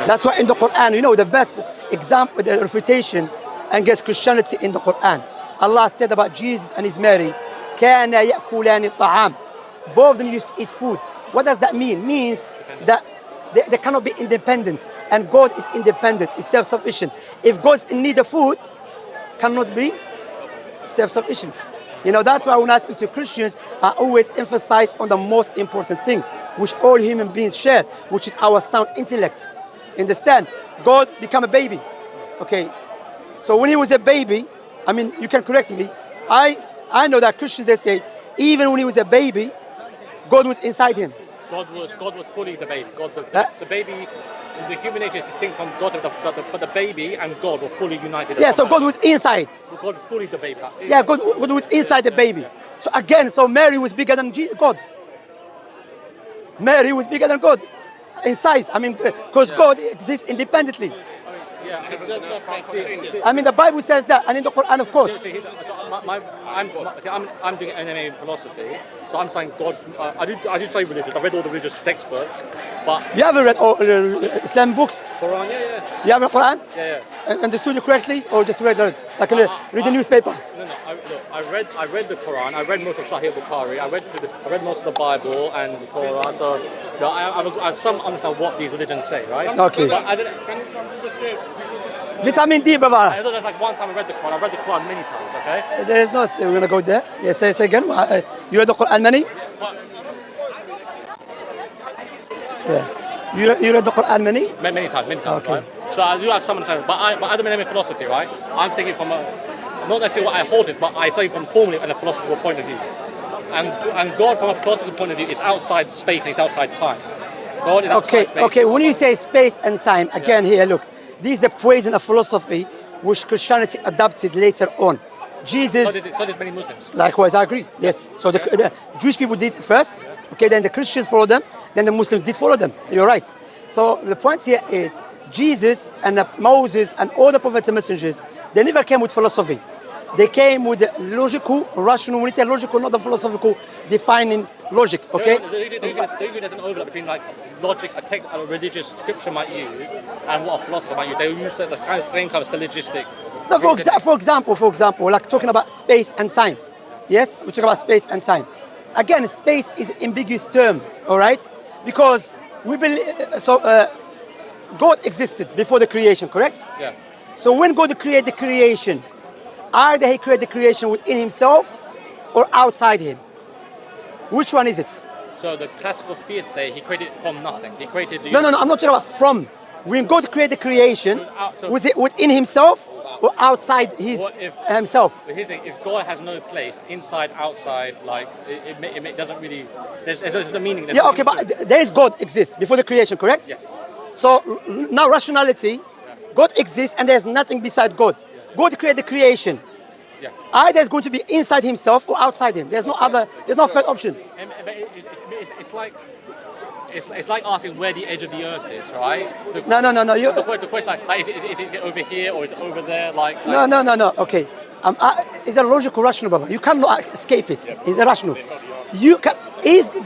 That's why in the Quran, the best example, the refutation against Christianity in the Quran. Allah said about Jesus and his Mary, كَانَ يَأْكُلَانِ الطَّعَامِ. Both of them used to eat food. What does that mean? It means that they cannot be independent. And God is independent, is self-sufficient. If God's in need of food, cannot be self-sufficient. That's why when I speak to Christians, I always emphasize on the most important thing, which all human beings share, which is our sound intellect. Understand? God became a baby. Okay. So when he was a baby, you can correct me. I know that Christians, they say, even when he was a baby, God was inside him. God was fully the baby. The baby, the human nature is distinct from God, but the baby and God were fully united. Yeah, so God was inside. God was fully the baby. Yeah, God was inside the baby. So again, Mary was bigger than God. Mary was bigger than God in size. Because God exists independently. Yeah, it does not. The Bible says that, and in the Quran, of course. I'm doing MMA in philosophy, so I'm saying God. I do study religion. I read all the religious textbooks, but you haven't read all Islam books. Quran, yeah. You have read Quran? Yeah. Understood it correctly, or just read read the newspaper? No. I read the Quran. I read most of Sahih Bukhari. I read most of the Bible and the Torah. So I have some understand what these religions say, right? Okay. But Vitamin D, brother. I know there's one time I read the Quran. I read the Quran many times. Okay. There is no. We're gonna go there. Yeah, say again. You read the Quran many? Yeah. You read the Quran many? Many times. Okay. Right? So I do have some understanding, but as I'm in philosophy, right? I'm thinking from not necessarily what I hold it, but I say from formally and a philosophical point of view. And God, from a philosophical point of view, is outside space and he's outside time. God is outside space. Okay. When you say space and time, again here, look. This is a poison of philosophy which Christianity adopted later on. Jesus. So did many Muslims. Likewise, I agree. Yes. So the Jewish people did first. Okay. Then the Christians followed them. Then the Muslims did follow them. You're right. So the point here is Jesus and Moses and all the prophets and messengers, they never came with philosophy. They came with the logical, rational. When you say logical, not the philosophical, defining logic. Okay. There's an overlap between logic, a religious scripture might use, and what a philosopher might use. They use the same kind of syllogistic. No, for example, like talking about space and time. Yes, we talk about space and time. Again, space is an ambiguous term. All right, because we believe God existed before the creation. Correct? Yeah. So when God created the creation, either he created the creation within himself or outside him. Which one is it? So the classical theists say he created from nothing. He created the... No, I'm not talking about from. When God created the creation, was it within himself or outside himself? But here's the thing, if God has no place, inside, outside, it doesn't really... There's the meaning. But there is God exists before the creation, correct? Yes. So now rationality, God exists and there's nothing beside God. God created the creation. Yeah. Either it's going to be inside himself or outside him. There's no third option. It's like asking where the edge of the earth is, right? No. The question is it over here or is it over there? No. Okay. It's a logical, rational, brother. You cannot escape it. It's irrational.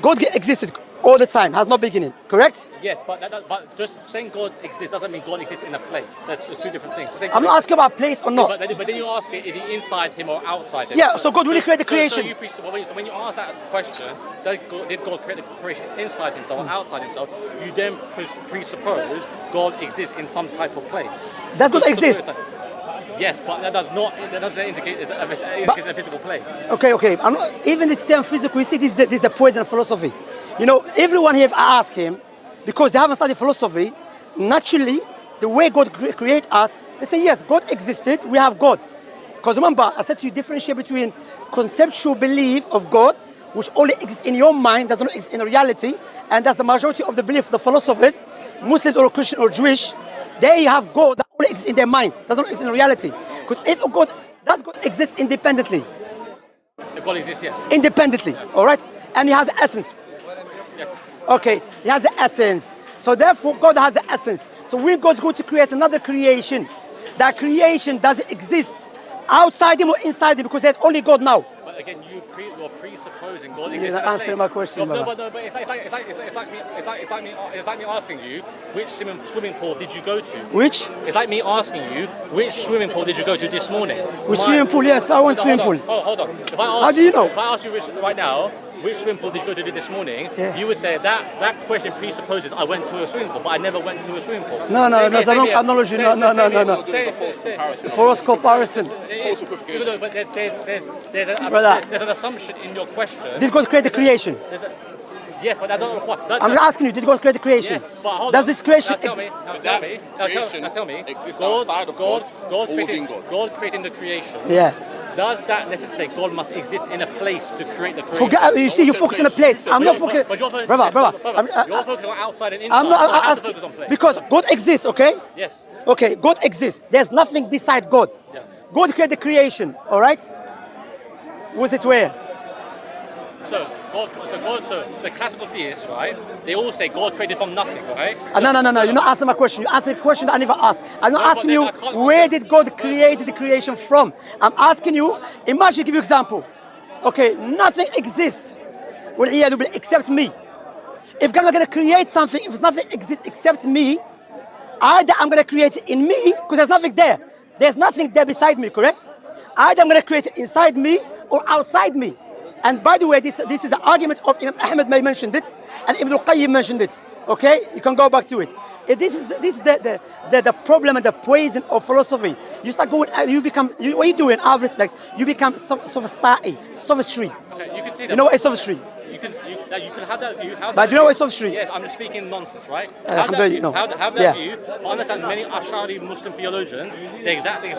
God existed all the time, has no beginning, correct? Yes, but just saying God exists doesn't mean God exists in a place. That's two different things. So I'm not asking about place or not. But then you ask, is he inside him or outside him? Yeah, so God really created the creation. So when you ask that question, did God create the creation inside himself or outside himself, you then presuppose God exists in some type of place. Does God exist? Yes, but that doesn't indicate it's a physical place. Okay. I'm not, even this term physical, you see, this is the poison of philosophy. Everyone here, I ask him, because they haven't studied philosophy, naturally, the way God created us, they say, yes, God existed, we have God. Because remember, I said to you, differentiate between conceptual belief of God, which only exists in your mind, does not exist in reality, and that's the majority of the belief of the philosophers, Muslims or Christian or Jewish, they have God that only exists in their minds, does not exist in reality. Because does God exist independently? God exists, yes. Independently, all right? And he has an essence. Yes. Okay, he has the essence. So therefore, God has the essence. So when God's going to create another creation, that creation doesn't exist outside him or inside him because there's only God now. but again, you're presupposing God You're exists. not answering my question, No, brother. but it's like me asking you which swimming pool did you go to? Which? It's like me asking you which swimming pool did you go to this morning? Which swimming pool? Yes, I went swimming pool. Hold on. If I ask, How do you know? If I ask you right now, which swimming pool did you go to this morning? Yeah. You would say that question presupposes I went to a swimming pool, but I never went to a swimming pool. No, that's a wrong analogy. No. False comparison. But there's an assumption in your question. Did God create the creation? Yes, but that don't require. I'm asking you, did God create the creation? Yes, but hold Does on. this creation Now tell me. God creating the creation. Yeah. Does that necessitate God must exist in a place to create the creation? Forget. You see, you focus on a place. I'm not focusing. But you're focusing, Brother. you're focusing on outside and inside. I'm not so I have to asking focus on place. because God exists. Okay. Yes. Okay. God exists. There's nothing beside God. Yeah. God created the creation. All right. Was it where? So the classical theists, right? They all say God created from nothing, okay? No. You're not answering my question. You answered a question that I never asked. I'm not No, but asking then you I can't where answer. did God create the creation from. I'm asking you. Imagine, give you example. Okay, nothing exists. Well, except me. If God is going to create something, if nothing exists except me, either I'm going to create it in me because there's nothing there. There's nothing there beside me, correct? Either I'm going to create it inside me or outside me. And by the way, this is an argument of Imam Ahmed mentioned it, and Ibn al-Qayyim mentioned it. Okay, you can go back to it. This is the problem and the poison of philosophy. You start going, what you do in our respect, you become sophistry. Okay, you can see that. You know what is sophistry? You can have that view. But do you know what is sophistry? Yes, I'm just speaking nonsense, right? Have that view, have that yeah. view. But understand many Ash'ari Muslim theologians, the exact same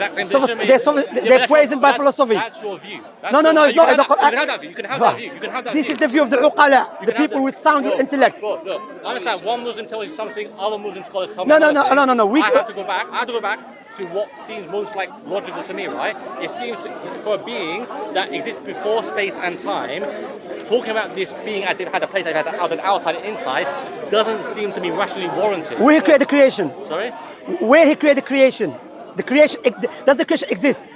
They're poisoned by philosophy. That's your view. No, it's not. You can have that view. You can have that view. You can have that This view. is the view of the uqala, the people with sound intellect. Look, understand. One Muslim tells you something, other Muslim scholars tell me No. I have to go back to what seems most like logical to me, right? It seems for a being that exists before space and time, talking about this being as if it had a place that has an outside and inside doesn't seem to be rationally warranted. Where he created the creation? Sorry? Where he created the creation? The creation does the creation exist?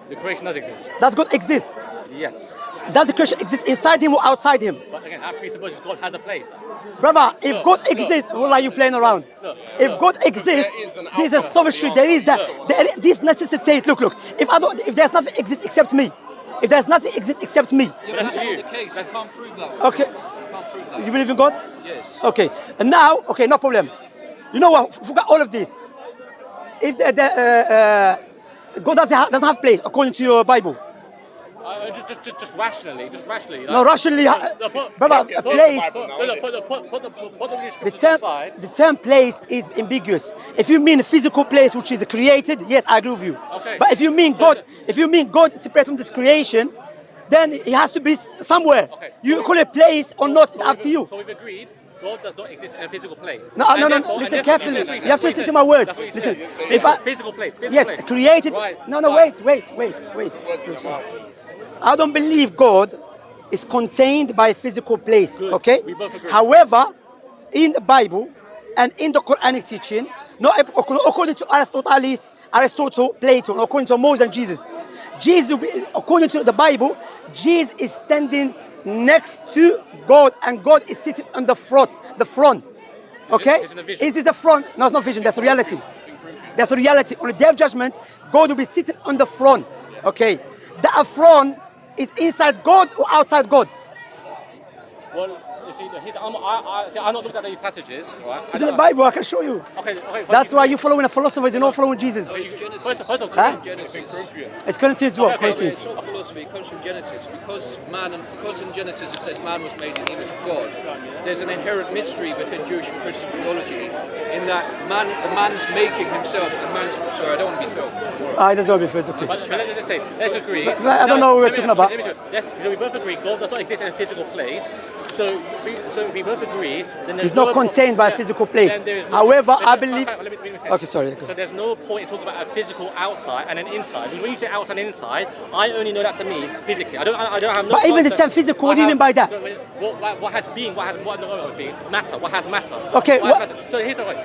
The creation does exist. Does God exist? Yes. Does the creation exist inside him or outside him? But again, that presupposes God has a place. Brother, if God exists, what are you playing around? If God exists, this is sophistry. There is that. This necessitates. Look. If there's nothing exists except me, if there's nothing exists except me. But that's you. The case. I can't prove that. Okay. Can't prove that. You believe in God? Yes. Okay. And now, okay, no problem. You know what? Forget all of this. If God doesn't have place according to your Bible. Just rationally. No, rationally, brother, a place. The term place is ambiguous. If you mean a physical place which is created, yes, I agree with you. Okay. But if you mean God is separate from this creation, then it has to be somewhere. Okay. You call it place or not, it's up to you. So we've agreed. God does not exist in a physical place. No. Listen carefully. You have to listen to my words. Listen. Physical place. Yes, created. Right. No. Wait. I don't believe God is contained by a physical place. Good. Okay. We both agree. However, in the Bible and in the Quranic teaching, not according to Aristotle, Plato, according to Moses and Jesus, according to the Bible, Jesus is standing next to God, and God is sitting on the front. Okay? Is it a vision? Is it the front? No, it's not vision. That's reality. That's a reality. On the day of judgment, God will be sitting on the throne. Okay? That throne is inside God or outside God? Well, you see, I'm not looked at these passages, right? It's in the Bible. I can show you. Okay. That's why you're following a philosopher. You're not following Jesus. First of all, Huh? Genesis. It's Corinthians what? Okay, Corinthians. It's not philosophy. It comes from Genesis. Because in Genesis it says man was made in the image of God. There's an inherent mystery within Jewish and Christian theology in that the man's making himself. Sorry, I don't want to be filmed. It doesn't want to be first. Okay. But let's agree. But I don't know what we're talking about. We both agree God does not exist in a physical place. So we both agree. Then It's not contained by a physical place. However, I believe. Okay, sorry. So there's no point in talking about a physical outside and an inside. When you say outside and inside, I only know that to mean physically. I don't have no. But even the term physical, what do you mean by that? What has being? What has being? Matter. What has matter? Okay. What has matter? So here's the way.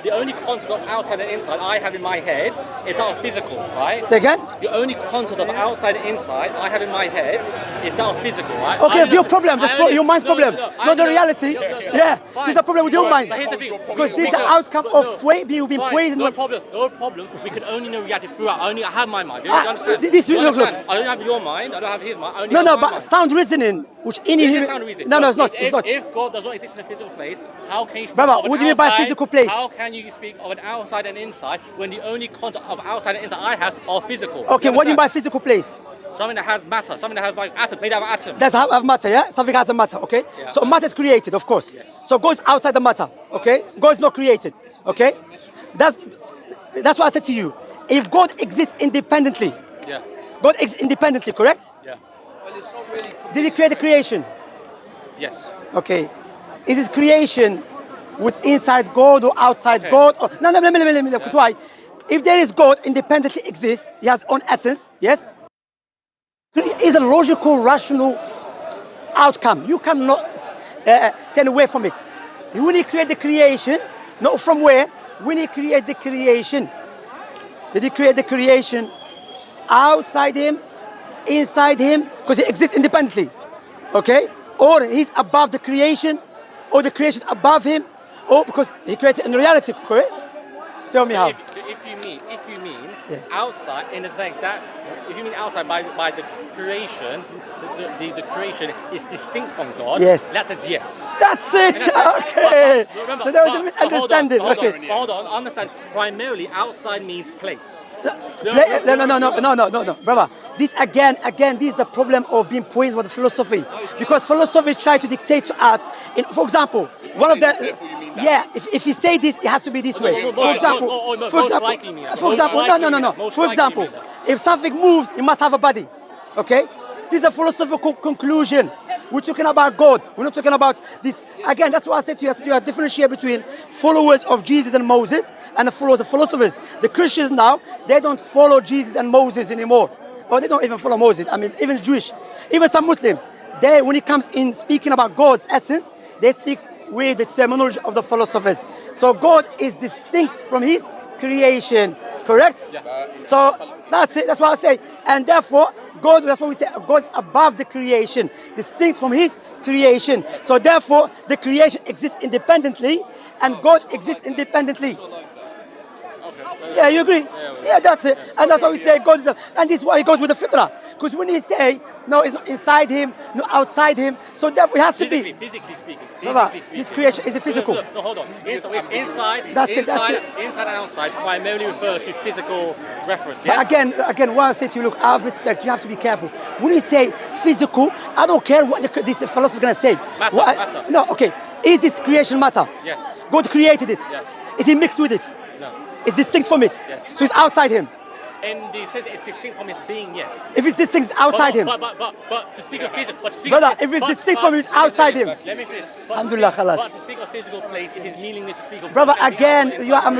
the only concept of outside and inside I have in my head is that of physical, right? Say again? The only concept of outside and inside I have in my head is that of physical, right? Okay, it's your problem. That's your mind's problem. Not the reality. Yeah, fine. there's a problem with your mind. But here's the thing. Because this is the outcome of being Fine, praised. No problem. We can only know reality throughout. I have my mind. Do you Ah, understand? this- Do you look, understand? I don't have your mind. I don't have his mind. I only No, have no, my but mind. sound reasoning, which any This is human. sound reasoning. No, no, it's not. If, It's not. If God does not exist in a physical place, how can you speak Brother, of an what do you mean by outside- physical place? How can you speak of an outside and inside when the only concept of outside and inside I have are physical? Okay, what do you mean by understand? physical place? Something that has matter, something that has like atom, made out of atoms. That's have matter, yeah? Something has a matter, okay? Yeah. So matter is created, of course. So God is outside the matter, okay? God is not created, okay? That's what I said to you. If God exists independently, Yeah, God exists independently, correct? yeah, Well, it's not really. Did He create the creation? yes. Okay. Is His creation was inside God or outside Okay. God? Or, no, let me. Because why? If there is God independently exists, He has own essence, yes? Is a logical, rational outcome. You cannot turn away from it. When He create the creation, not from where? When He create the creation, did He create the creation outside Him, inside Him? Because He exists independently, okay? Or He's above the creation, or the creation is above Him, or because He created in reality, correct? Tell me how. If you mean Yeah. outside in the thing that if you mean outside by the creation, the creation is distinct from God. Yes. That's a yes. That's it. Okay. Remember, So there was a but misunderstanding. Okay. Hold on. Understand. Primarily, outside means place. No, brother. This again, this is the problem of being praised by the philosophy, because philosophy try to dictate to us. For example, one of the if you say this, it has to be this way. For example, no. For example, if something moves, it must have a body. Okay, this is a philosophical conclusion. We're talking about God. We're not talking about this. Again, that's what I said to you. I said you are differentiate between followers of Jesus and Moses and the followers of philosophers. The Christians now, they don't follow Jesus and Moses anymore. Or they don't even follow Moses. I mean, even Jewish, even some Muslims, they, when it comes in speaking about God's essence, they speak with the terminology of the philosophers. So God is distinct from His creation, correct? Yeah. So that's it. That's what I say. And therefore, God, that's what we say, God is above the creation, distinct from His creation. So therefore, the creation exists independently, and God exists independently. Yeah, you agree? Yeah, that's it. And that's why we say God is, and this is why He goes with the fitrah. Because when He say, no, it's not inside Him, no outside Him, so therefore it has to be. Physically speaking. Brother, this creation is a physical. No, hold on. Inside, That's it. Inside and outside primarily refer to physical reference. But Yes? again, what I say to you, look, I have respect. You have to be careful. When we say physical, I don't care what this philosopher is going to say. Matter. No, okay. Is this creation matter? Yes. God created it. Yes. Is He mixed with it? No. It's distinct from it. Yes. So it's outside Him. In the sense it's distinct from its being, yes. If it's distinct, it's outside Him. But to speak of physical, Brother, if it's distinct from Him, it's outside Him. Let me finish. Alhamdulillah, khalas. But to speak of physical place, it is meaningless to speak of. Brother, everything again, outside, I'm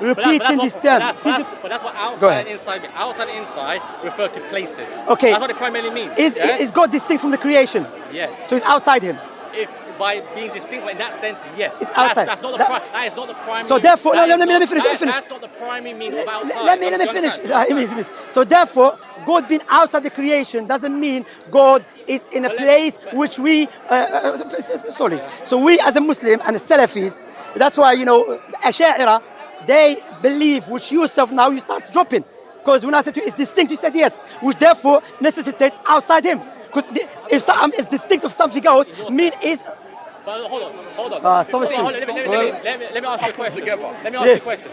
repeating this term. But that's what Go outside ahead. and inside. Outside and inside refer to places. Okay. That's what it primarily means. Is God distinct from the creation? Yes. So it's outside Him. If by being distinct in that sense, yes. It's outside. That's not the that is not the primary. So therefore, that let is me not- finish. that- Let me finish. That's not the primary meaning of outside. Let me Do you finish. understand? So therefore, God being outside the creation doesn't mean God is in a place which we. Sorry. So we as a Muslim and the Salafis, that's why the Asha'ira, they believe, which yourself now you start dropping. Because when I said to you, it's distinct, you said yes, which therefore necessitates outside Him. Because if something is distinct of something else, mean is. But hold on. so much Hold on, shit. let me ask you a question. Together. Let me ask you a Yes. question.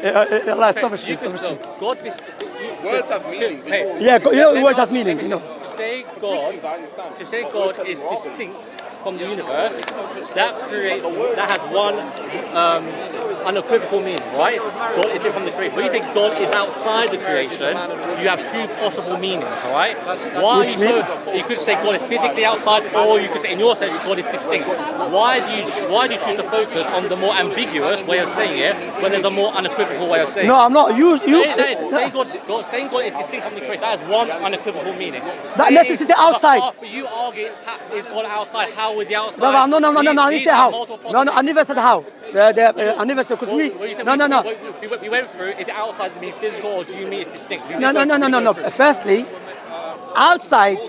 Allah, so much You shit, could- so much shit. no, God is. Words have meaning. Hey, Yeah, let words me has meaning, To say God is distinct from the universe, that has one unequivocal meaning, right? God is different from the creation. When you say God is outside the creation, you have two possible meanings, all right? Which meaning? You could say God is physically outside, or you could say in your sense God is distinct. Why do you choose to focus on the more ambiguous way of saying it when there's a more unequivocal way of saying it? No, I'm not. Saying God is distinct from the creation, that has one unequivocal meaning. That necessity outside. But you argue, is God outside? How is he outside? No, I never said how. No, I never said how. I never said answer because we. No. We went through. Is it outside means physical, or do you mean it's distinct? No. Firstly, outside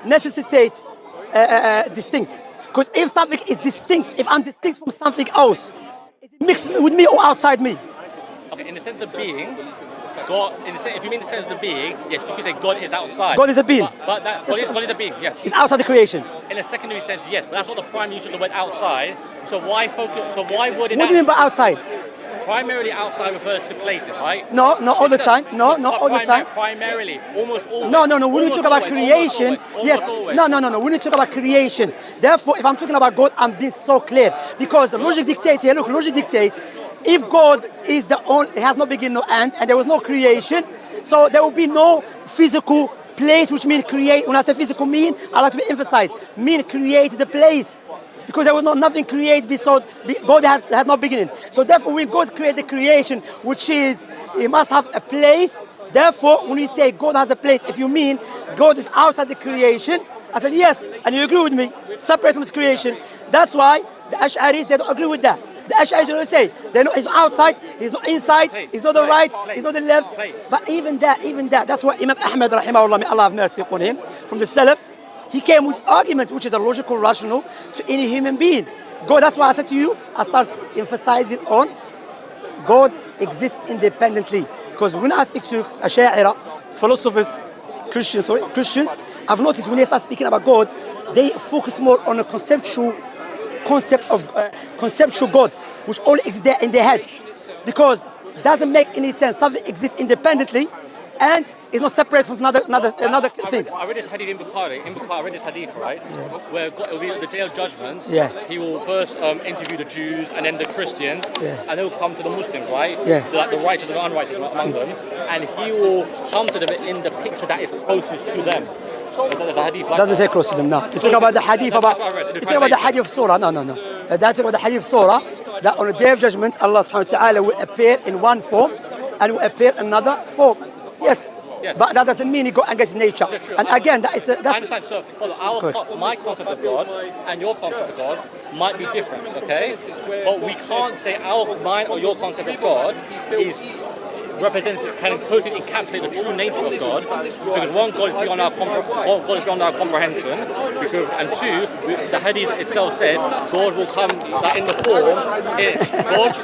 necessitates distinct. Because if something is distinct, if I'm distinct from something else, is it mixed with me or outside me? Okay, in the sense of being, God. If you mean the sense of the being, yes, you can say God is outside. God is a being. But God is a being. Yes. It's outside the creation. In a secondary sense, yes, but that's not the primary use of the word outside. So why focus? So why would it? What do you mean by outside? Primarily outside refers to places, right? No, not all the time. No, not all the time. Primarily, almost always. No. When we talk about creation, yes. No. When we talk about creation, therefore, if I'm talking about God, I'm being so clear because logic dictates here. Look, logic dictates. If God is the only, it has no beginning, no end, and there was no creation, so there will be no physical place, which means create. When I say physical, I like to be emphasized. Mean create the place. Because there was nothing created besides God had no beginning. So therefore, when God created the creation, which is, He must have a place. Therefore, when you say God has a place, if you mean God is outside the creation, I said yes, and you agree with me, separate from His creation. That's why the Ash'aris, they don't agree with that. The Ash'aris will say, He's outside, He's not inside, He's not the right, He's not the left. But even that, that's why Imam Ahmad, rahimahullah, may Allah have mercy upon him, from the Salaf, he came with argument which is a logical, rational to any human being. God, that's why I said to you, I start emphasizing on God exists independently. Because when I speak to Ash'ari, philosophers, Christians, I've noticed when they start speaking about God, they focus more on a conceptual God, which only exists there in their head. Because it doesn't make any sense. Something exists independently and it's not separate from another thing. I read this hadith in Bukhari. I read this hadith, right? Yeah. Where God, the day of judgment, He will first interview the Jews and then the Christians, and He'll come to the Muslims, right? Yeah. Like the righteous and the unrighteous among them, and He will come to them in the picture that is closest to them. There's a hadith like doesn't say close to them now. You talk about the hadith about. You talk about the hadith of Surah. No. That's about the hadith of Surah. That on the day of judgment, Allah subhanahu wa ta'ala will appear in one form and will appear in another form. Yes. But that doesn't mean he go against nature. And again, that's. I understand. So, my concept of God and your concept of God might be different, okay? But we can't say mine or your concept of God is can totally encapsulate the true nature of God, because one, God is beyond our comprehension, and two, the hadith itself said God will come in the form.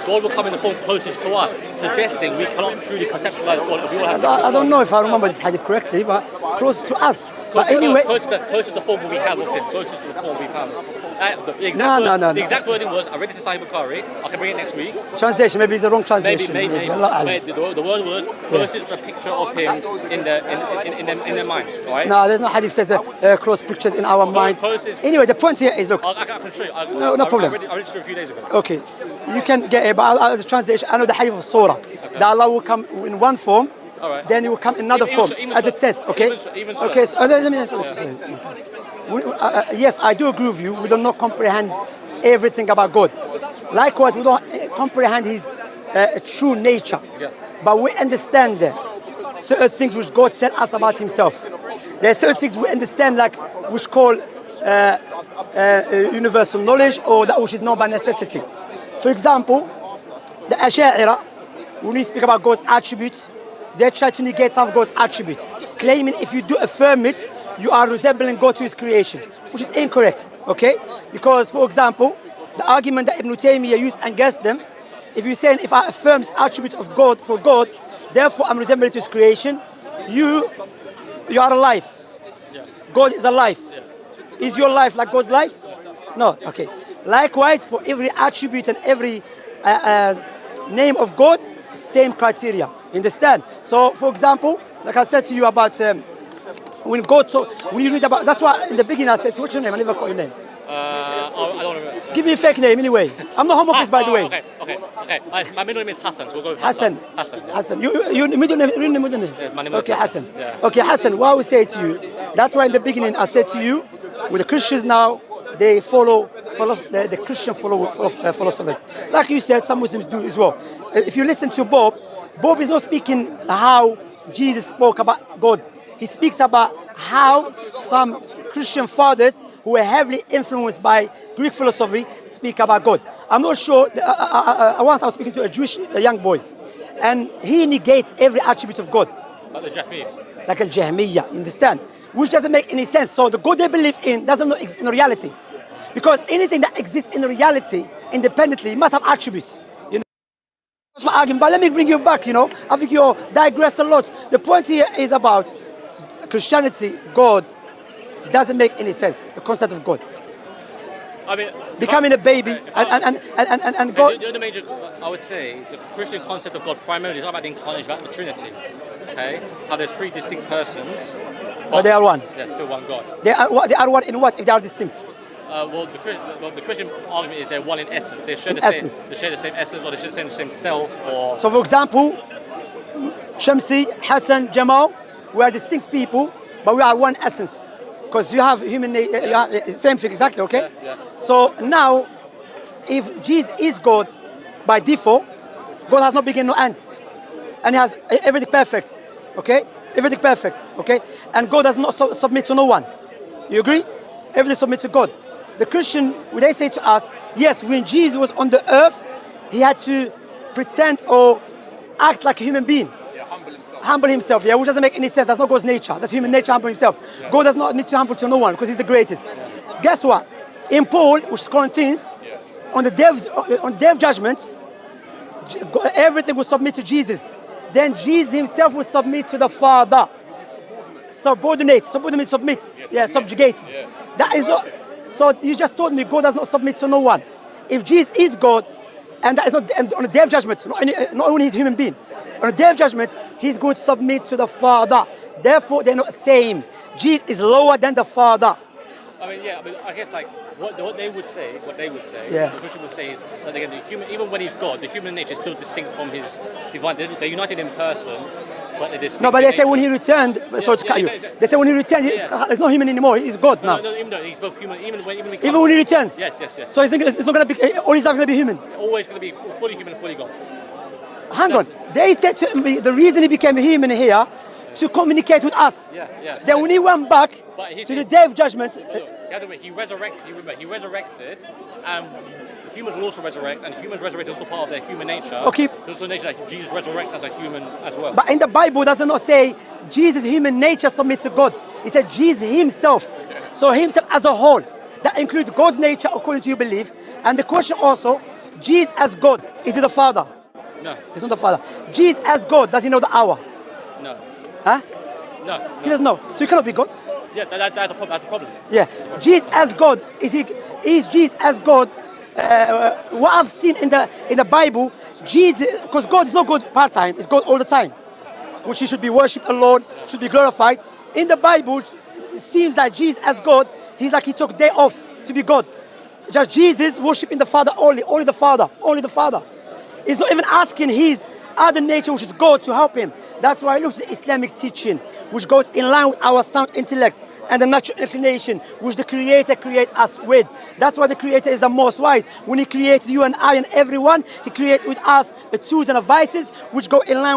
God will come in the form closest to us, suggesting we cannot truly conceptualize God. I don't know if I remember this hadith correctly, but close to us. But anyway, closest to the form we have of Him, closest to the form we have. The exact wording was, I read this in Sahih Bukhari, I can bring it next week. Translation, maybe it's the wrong translation. Maybe. The word was, closest to the picture of Him in their minds, right? No, there's no hadith says close pictures in our mind. Anyway, the point here is, look. I can show you. No problem. I read it a few days ago. Okay. You can get it, but the translation, I know the hadith of Surah. That Allah will come in one form, then He will come in another form as a test, okay? Okay, so let me answer what yes, I do agree with you. We do not comprehend everything about God. Likewise, we don't comprehend His true nature. But we understand certain things which God tells us about Himself. There are certain things we understand, like which call universal knowledge, or that which is known by necessity. For example, the Ash'ari, when we speak about God's attributes, they try to negate some of God's attributes, claiming if you do affirm it, you are resembling God to His creation, which is incorrect, okay? Because, for example, the argument that Ibn Taymiyyah used against them, if you're saying, if I affirm this attribute of God for God, therefore I'm resembling to His creation, you are alive. God is alive. Is your life like God's life? No, okay. Likewise, for every attribute and every name of God, same criteria. Understand? So, for example, like I said to you about when you read about, that's why in the beginning I said, what's your name? I never call your name. I don't remember. Give me a fake name anyway. I'm not home office, by the way. Okay. My middle name is Hassan, so we'll go with Hassan. Hassan. Your middle name? Yeah, my name is Hassan. Yeah. Okay, Hassan, what I would say to you, that's why in the beginning I said to you, with the Christians now, they follow the Christian philosophers. Like you said, some Muslims do as well. If you listen to Bob is not speaking how Jesus spoke about God. He speaks about how some Christian fathers who were heavily influenced by Greek philosophy speak about God. I'm not sure. Once I was speaking to a Jewish young boy, and he negates every attribute of God. Like the Japanese. Like al-Jahmiyyah, you understand? Which doesn't make any sense. So the God they believe in doesn't exist in reality. Because anything that exists in reality independently must have attributes. You know? That's my argument. But let me bring you back, you know. I think you digressed a lot. The point here is about Christianity, God doesn't make any sense. The concept of God. I mean, Becoming a baby and God. The major, I would say, the Christian concept of God primarily is not about the incarnation, about the Trinity. Okay? How there's three distinct persons. But they are one. Yeah, still one God. They are one in what if they are distinct? The Christian argument is they're one in essence. They share the same essence, or they share the same self. Or so, for example, Shamsi, Hassan, Jamal, we are distinct people, but we are one essence. Because you have human nature, same thing exactly, okay? Yeah. So now, if Jesus is God by default, God has no beginning, no end, and He has everything perfect, okay? Everything perfect, okay? And God does not submit to no one. You agree? Everything submits to God. The Christian, they say to us, yes, when Jesus was on the earth, He had to pretend or act like a human being. Humble himself, yeah, which doesn't make any sense. That's not God's nature. That's human nature, humble himself. Yeah. God does not need to humble to no one because He's the greatest. Yeah. Guess what? In Paul, which is Corinthians, on the day of judgment, everything will submit to Jesus. Then Jesus Himself will submit to the Father. Subordinate, submit. Yeah, subjugate. Yeah. That is not. So you just told me God does not submit to no one. If Jesus is God, and that is not, and on the day of judgment, not only is a human being. On the day of judgment, He's going to submit to the Father. Therefore, they're not same. Jesus is lower than the Father. I mean, yeah. I mean, I guess like what they would say, yeah. The Christian would say is that again, the human, even when He's God, the human nature is still distinct from His divine. They're united in person, but they're distinct. No, but they say when He returned. Sorry to cut you. They say when He returned, it's not human anymore. He's God now. No, even though He's both human, even when He returns. Yes. So it's not going to be. Or He's not going to be human. Always going to be fully human and fully God. Hang on. They said to me the reason He became human here to communicate with us. Yeah. Then when He went back to the day of judgment, He resurrected. He resurrected, and humans will also resurrect, and humans resurrect is also part of their human nature. Okay. It's also nature that Jesus resurrects as a human as well. But in the Bible, does not say Jesus' human nature submits to God. It said Jesus Himself. So Himself as a whole. That includes God's nature according to your belief. And the question also, Jesus as God, is He the Father? No. He's not the Father. Jesus as God, does He know the hour? No. Huh? No. He doesn't know. So He cannot be God. Yeah, that's a problem. Yeah. Jesus as God, is Jesus as God? What I've seen in the Bible, Jesus, because God is not God part-time, it's God all the time. Which He should be worshipped alone, should be glorified. In the Bible, it seems that Jesus as God, He's like He took day off to be God. Just Jesus worshiping the Father only the Father. He's not even asking His other nature, which is God, to help Him. That's why I look at the Islamic teaching, which goes in line with our sound intellect and the natural inclination, which the Creator created us with. That's why the Creator is the most wise. When He created you and I and everyone, He created with us the tools and devices which go in line with